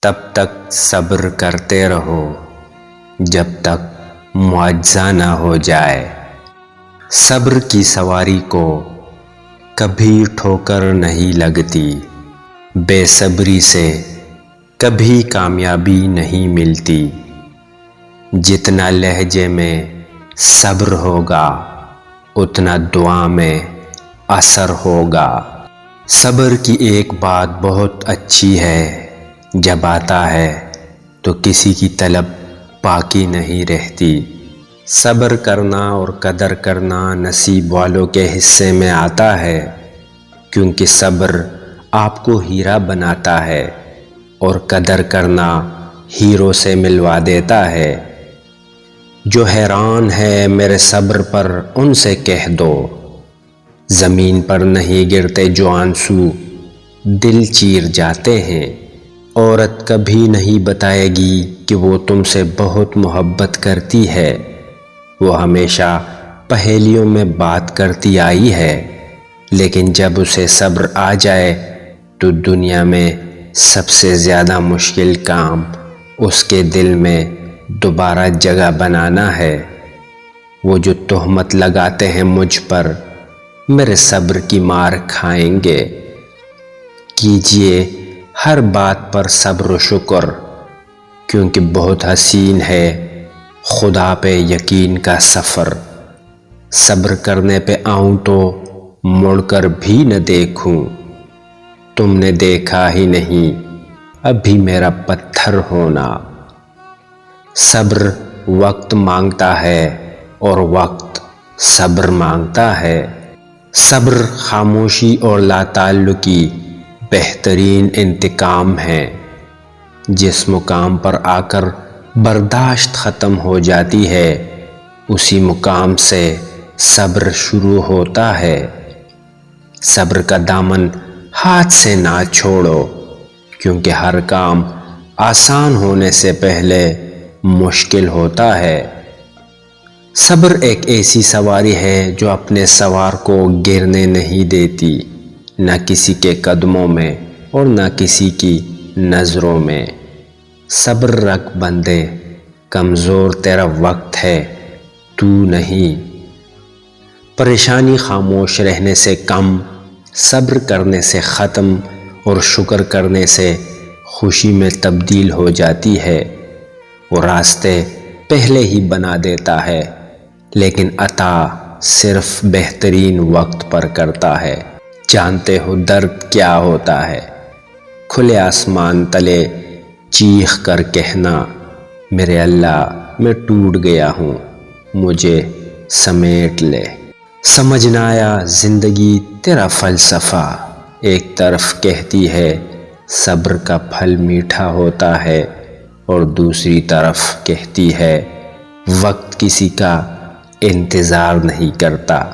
تب تک صبر کرتے رہو جب تک معجزہ نہ ہو جائے۔ صبر کی سواری کو کبھی ٹھوکر نہیں لگتی، بے صبری سے کبھی کامیابی نہیں ملتی۔ جتنا لہجے میں صبر ہوگا اتنا دعا میں اثر ہوگا۔ صبر کی ایک بات بہت اچھی ہے، جب آتا ہے تو کسی کی طلب باقی نہیں رہتی۔ صبر کرنا اور قدر کرنا نصیب والوں کے حصے میں آتا ہے، کیونکہ صبر آپ کو ہیرا بناتا ہے اور قدر کرنا ہیرو سے ملوا دیتا ہے۔ جو حیران ہے میرے صبر پر ان سے کہہ دو، زمین پر نہیں گرتے جو آنسو دل چیر جاتے ہیں۔ عورت کبھی نہیں بتائے گی کہ وہ تم سے بہت محبت کرتی ہے، وہ ہمیشہ پہیلیوں میں بات کرتی آئی ہے، لیکن جب اسے صبر آ جائے تو دنیا میں سب سے زیادہ مشکل کام اس کے دل میں دوبارہ جگہ بنانا ہے۔ وہ جو تہمت لگاتے ہیں مجھ پر، میرے صبر کی مار کھائیں گے۔ کیجئے ہر بات پر صبر و شکر، کیونکہ بہت حسین ہے خدا پہ یقین کا سفر۔ صبر کرنے پہ آؤں تو مڑ کر بھی نہ دیکھوں، تم نے دیکھا ہی نہیں ابھی میرا پتھر ہونا۔ صبر وقت مانگتا ہے اور وقت صبر مانگتا ہے۔ صبر خاموشی اور لا تعلقی بہترین انتقام ہے۔ جس مقام پر آ کر برداشت ختم ہو جاتی ہے، اسی مقام سے صبر شروع ہوتا ہے۔ صبر کا دامن ہاتھ سے نہ چھوڑو، کیونکہ ہر کام آسان ہونے سے پہلے مشکل ہوتا ہے۔ صبر ایک ایسی سواری ہے جو اپنے سوار کو گرنے نہیں دیتی، نہ کسی کے قدموں میں اور نہ کسی کی نظروں میں۔ صبر رکھ بندے، کمزور تیرا وقت ہے تو نہیں۔ پریشانی خاموش رہنے سے کم، صبر کرنے سے ختم اور شکر کرنے سے خوشی میں تبدیل ہو جاتی ہے۔ وہ راستے پہلے ہی بنا دیتا ہے، لیکن عطا صرف بہترین وقت پر کرتا ہے۔ جانتے ہو درد کیا ہوتا ہے؟ کھلے آسمان تلے چیخ کر کہنا، میرے اللہ میں ٹوٹ گیا ہوں، مجھے سمیٹ لے۔ سمجھ نہ آیا زندگی تیرا فلسفہ، ایک طرف کہتی ہے صبر کا پھل میٹھا ہوتا ہے اور دوسری طرف کہتی ہے وقت کسی کا انتظار نہیں کرتا۔